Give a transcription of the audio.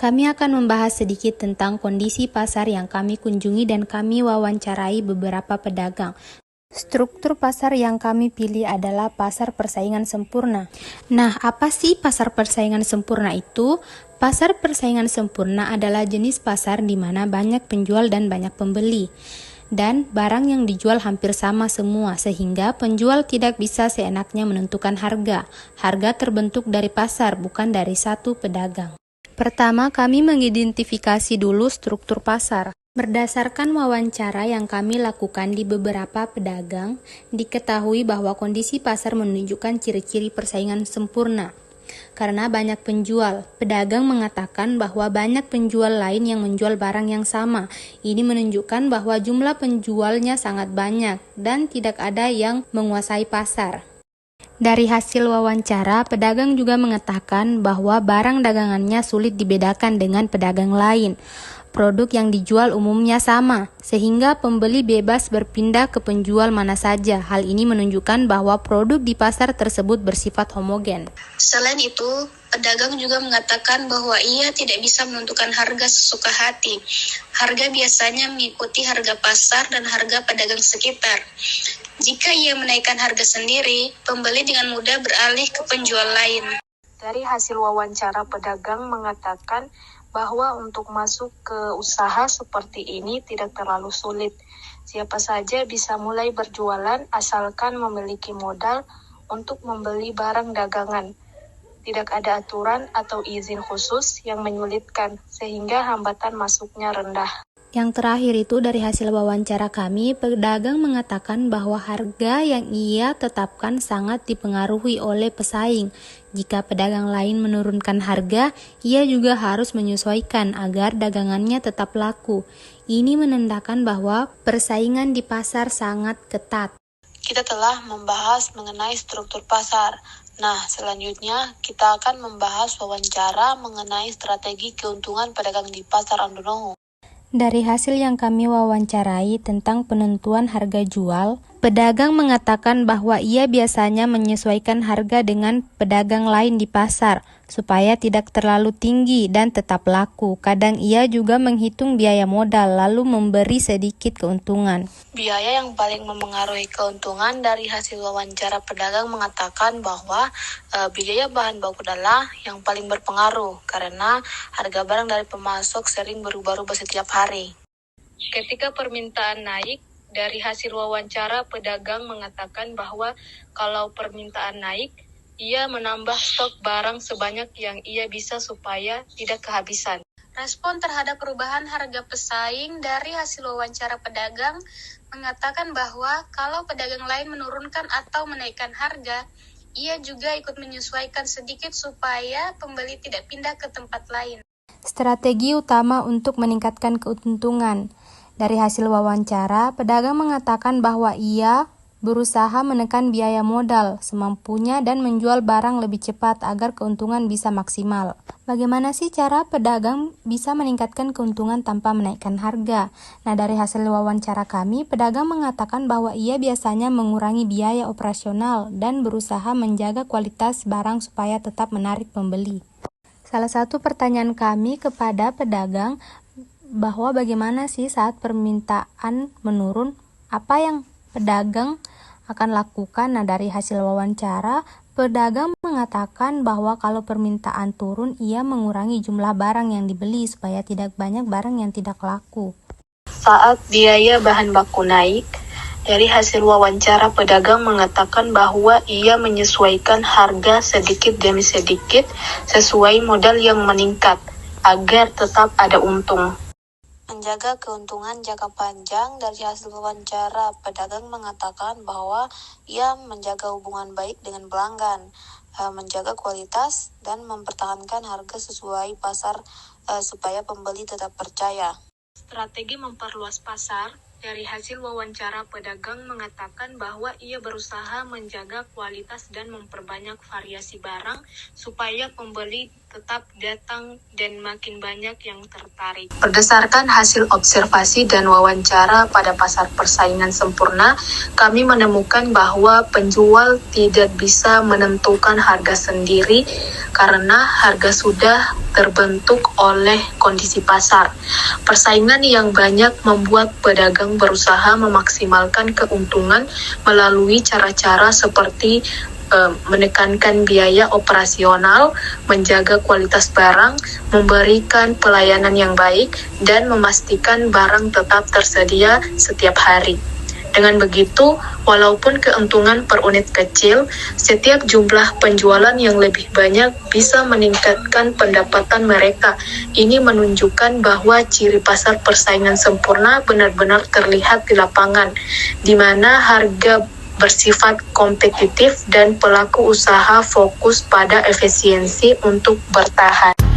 Kami akan membahas sedikit tentang kondisi pasar yang kami kunjungi dan kami wawancarai beberapa pedagang. Struktur pasar yang kami pilih adalah pasar persaingan sempurna. Nah, apa sih pasar persaingan sempurna itu? Pasar persaingan sempurna adalah jenis pasar di mana banyak penjual dan banyak pembeli. Dan barang yang dijual hampir sama semua, sehingga penjual tidak bisa seenaknya menentukan harga. Harga terbentuk dari pasar, bukan dari satu pedagang. Pertama, kami mengidentifikasi dulu struktur pasar. Berdasarkan wawancara yang kami lakukan di beberapa pedagang, diketahui bahwa kondisi pasar menunjukkan ciri-ciri persaingan sempurna. Karena banyak penjual, pedagang mengatakan bahwa banyak penjual lain yang menjual barang yang sama. Ini menunjukkan bahwa jumlah penjualnya sangat banyak dan tidak ada yang menguasai pasar. Dari hasil wawancara, pedagang juga mengatakan bahwa barang dagangannya sulit dibedakan dengan pedagang lain. Produk yang dijual umumnya sama, sehingga pembeli bebas berpindah ke penjual mana saja. Hal ini menunjukkan bahwa produk di pasar tersebut bersifat homogen. Selain itu, pedagang juga mengatakan bahwa ia tidak bisa menentukan harga sesuka hati. Harga biasanya mengikuti harga pasar dan harga pedagang sekitar. Jika ia menaikkan harga sendiri, pembeli dengan mudah beralih ke penjual lain. Dari hasil wawancara, pedagang mengatakan bahwa untuk masuk ke usaha seperti ini tidak terlalu sulit. Siapa saja bisa mulai berjualan asalkan memiliki modal untuk membeli barang dagangan. Tidak ada aturan atau izin khusus yang menyulitkan, sehingga hambatan masuknya rendah. Yang terakhir itu dari hasil wawancara kami, pedagang mengatakan bahwa harga yang ia tetapkan sangat dipengaruhi oleh pesaing. Jika pedagang lain menurunkan harga, ia juga harus menyesuaikan agar dagangannya tetap laku. Ini menandakan bahwa persaingan di pasar sangat ketat. Kita telah membahas mengenai struktur pasar. Nah, selanjutnya kita akan membahas wawancara mengenai strategi keuntungan pedagang di pasar Andonoho. Dari hasil yang kami wawancarai tentang penentuan harga jual, pedagang mengatakan bahwa ia biasanya menyesuaikan harga dengan pedagang lain di pasar supaya tidak terlalu tinggi dan tetap laku. Kadang ia juga menghitung biaya modal lalu memberi sedikit keuntungan. Biaya yang paling memengaruhi keuntungan dari hasil wawancara pedagang mengatakan bahwa biaya bahan baku adalah yang paling berpengaruh karena harga barang dari pemasok sering berubah-ubah setiap hari. Ketika permintaan naik, dari hasil wawancara pedagang mengatakan bahwa kalau permintaan naik, ia menambah stok barang sebanyak yang ia bisa supaya tidak kehabisan. Respon terhadap perubahan harga pesaing dari hasil wawancara pedagang mengatakan bahwa kalau pedagang lain menurunkan atau menaikkan harga, ia juga ikut menyesuaikan sedikit supaya pembeli tidak pindah ke tempat lain. Strategi utama untuk meningkatkan keuntungan. Dari hasil wawancara, pedagang mengatakan bahwa ia berusaha menekan biaya modal semampunya dan menjual barang lebih cepat agar keuntungan bisa maksimal. Bagaimana sih cara pedagang bisa meningkatkan keuntungan tanpa menaikkan harga? Nah, dari hasil wawancara kami, pedagang mengatakan bahwa ia biasanya mengurangi biaya operasional dan berusaha menjaga kualitas barang supaya tetap menarik pembeli. Salah satu pertanyaan kami kepada pedagang bahwa bagaimana sih saat permintaan menurun, apa yang pedagang akan lakukan. Nah, dari hasil wawancara, pedagang mengatakan bahwa kalau permintaan turun, ia mengurangi jumlah barang yang dibeli supaya tidak banyak barang yang tidak laku. Saat biaya bahan baku naik, dari hasil wawancara pedagang mengatakan bahwa ia menyesuaikan harga sedikit demi sedikit sesuai modal yang meningkat agar tetap ada untung. Menjaga keuntungan jangka panjang, dari hasil wawancara pedagang mengatakan bahwa ia menjaga hubungan baik dengan pelanggan, menjaga kualitas dan mempertahankan harga sesuai pasar supaya pembeli tetap percaya. Strategi memperluas pasar. Dari hasil wawancara pedagang mengatakan bahwa ia berusaha menjaga kualitas dan memperbanyak variasi barang supaya pembeli tetap datang dan makin banyak yang tertarik. Berdasarkan hasil observasi dan wawancara pada pasar persaingan sempurna, kami menemukan bahwa penjual tidak bisa menentukan harga sendiri karena harga sudah terbentuk oleh kondisi pasar. Persaingan yang banyak membuat pedagang berusaha memaksimalkan keuntungan melalui cara-cara seperti menekankan biaya operasional, menjaga kualitas barang, memberikan pelayanan yang baik, dan memastikan barang tetap tersedia setiap hari. Dengan begitu, walaupun keuntungan per unit kecil, setiap jumlah penjualan yang lebih banyak bisa meningkatkan pendapatan mereka. Ini menunjukkan bahwa ciri pasar persaingan sempurna benar-benar terlihat di lapangan, di mana harga bersifat kompetitif dan pelaku usaha fokus pada efisiensi untuk bertahan.